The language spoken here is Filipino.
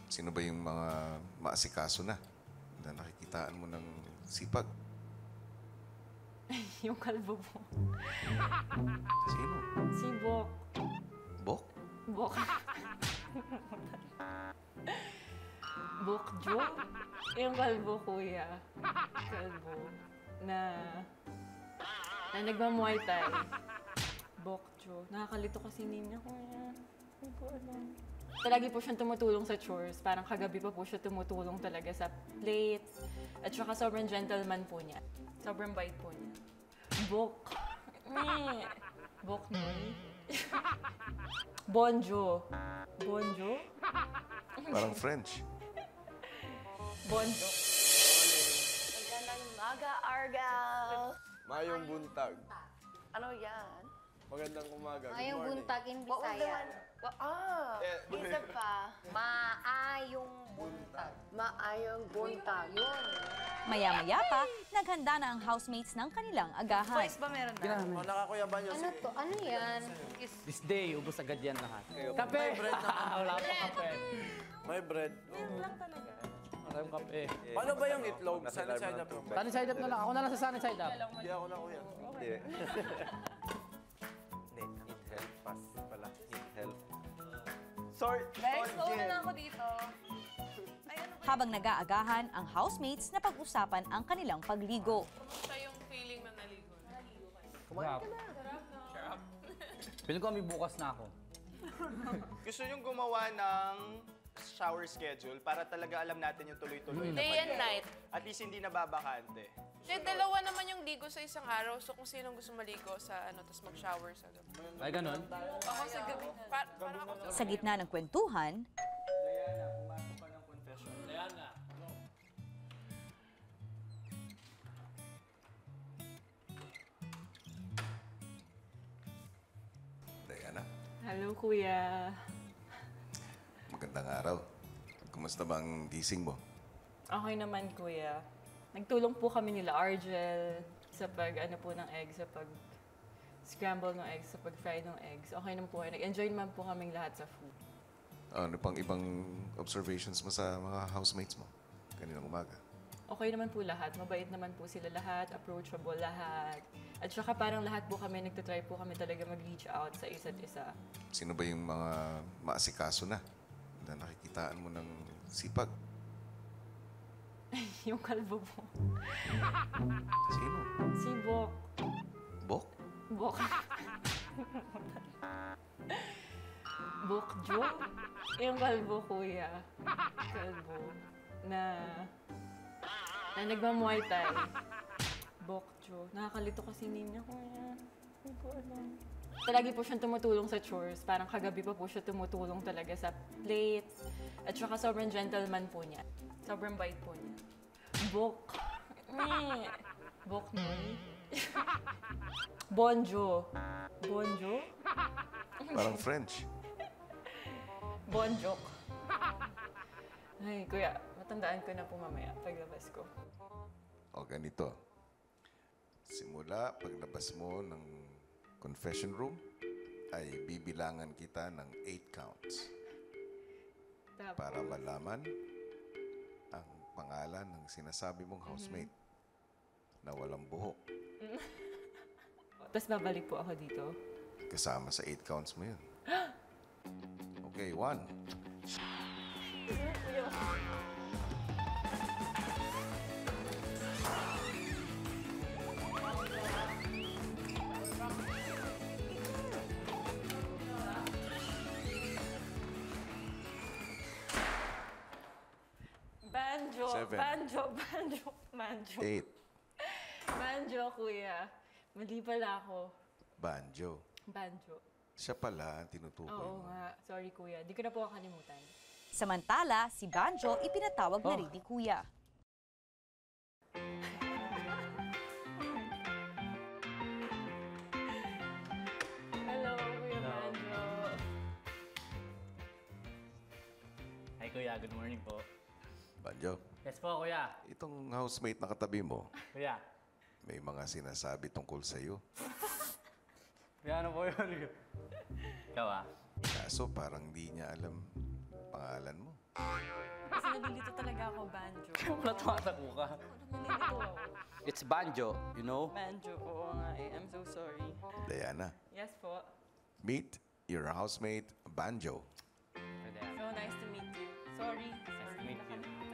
Sino ba yung mga maasikaso na nakikitaan mo ng sipag? Yung kalbo po. Sino? Si Bok. Bok? Bok. Bokjo? Yung kalbo, kuya. Kalbo. Na nagmamuay Thai. Bokjo. Nakakalito kasi name niya, kuya. Hindi ko alam. Palagi po siyang tumutulong sa chores. Parang kagabi pa po siya tumutulong talaga sa plates. At saka sobrang gentleman po niya. Sobrang bait po niya. Bok. Bok Noy. Bonjo. Bonjo? Parang French. Bonjo. Magandang umaga, Argal! Mayong buntag. Ano yan? Magandang umaga. Good Ngayong morning. buntag in What was the Bisaya. one? Isa pa. Maayong buntag. Maayong buntag. Yun. Maya-maya pa, naghanda na ang housemates ng kanilang agahan. Voice ba meron na? O, nakakuyaban nyo. Ano to? Ano yan? This day, ubos agad yan lahat. Kape! May bread na. Wala pa kape. May bread. Wala yung kape. Paano ba yung itlog? Sunny side up. Sunny side up na lang. Ako na lang sa sunny side up. Hindi ako na kuya. Hindi. Need help. Pass pala. Need help. Sorry. Guys, na lang ako dito. Habang nag-aagahan ang housemates na pag-usapan ang kanilang pagligo. Kumusta yung feeling na naligo? Kumain ka na. Piling ko may bukas na ako. Gusto niyong gumawa ng shower schedule para talaga alam natin yung tuloy-tuloy na Day and night. At least hindi nababakante. Kasi dalawa naman yung ligo sa isang araw. So kung sinong gusto maligo sa tapos mag-shower sa gabi. Ay, ganun? Ako sa gabi. Parang ako Sa gitna ng kwentuhan, Diana, Hello, kuya. magandang araw. Kumusta ba ang gising mo? Okay naman, kuya. Nagtulong po kami nila Argel sa po ng eggs, sa scramble ng eggs, sa fry ng eggs. Okay naman po. Nag-enjoy naman po kaming lahat sa food. Ano pang ibang observations mo sa mga housemates mo kaninang umaga? Okay naman po lahat. Mabait naman po sila lahat. Approachable lahat. At saka parang lahat po kami, nagtatry po kami talaga mag-reach out sa isa't isa. Sino ba yung mga maasikaso na nakikitaan mo ng sipag? Yung kalbo po. Sino? Si Bok. Bok? Bok. Bokjo? Yung kalbo, kuya. Kalbo. Na nagmamuay Thai. Bokjo. Nakakalito kasi name niya, kuya. Hindi ko alam. Palagi po siyang tumutulong sa chores. Parang kagabi pa po siya tumutulong talaga sa plates. At saka sobrang gentleman po niya. Sobrang bait po niya. Bok. Bok Noy. Bonjo. Bonjo? Parang French. Bonjok. Ay, kuya, matandaan ko na po mamaya paglabas ko. O ganito. Simula paglabas mo ng confession room, ay bibilangan kita ng 8 counts para malaman ang pangalan ng sinasabi mong housemate na walang buhok. Tapos babalik po ako dito. Kasama sa 8 counts mo yun. Okay, 1. Banjo, 7. banjo. 8. Banjo, kuya. Mali pala ako. Banjo. Banjo. Siya pala ang tinutukoy Oo mo. nga. Sorry, kuya. Di ko na po kakalimutan. samantala si Banjo ipinatawag na rin ni Kuya. Hello, Kuya Banjo. Hi, Kuya. Good morning po. Banjo, Yes po, Kuya. itong housemate na katabi mo, Kuya. may mga sinasabi tungkol sa'yo. Kuya, ano po yun? Ikaw, ah. Kaso parang di niya alam pangalan mo. nalilito talaga ako, banjo. Wala tumatakbo ka. Nalilito ako. It's banjo, you know? Banjo, oo nga eh. I'm so sorry. Diana, Yes po. meet your housemate, Banjo. So nice to meet you. Sorry. Sorry meet na kami.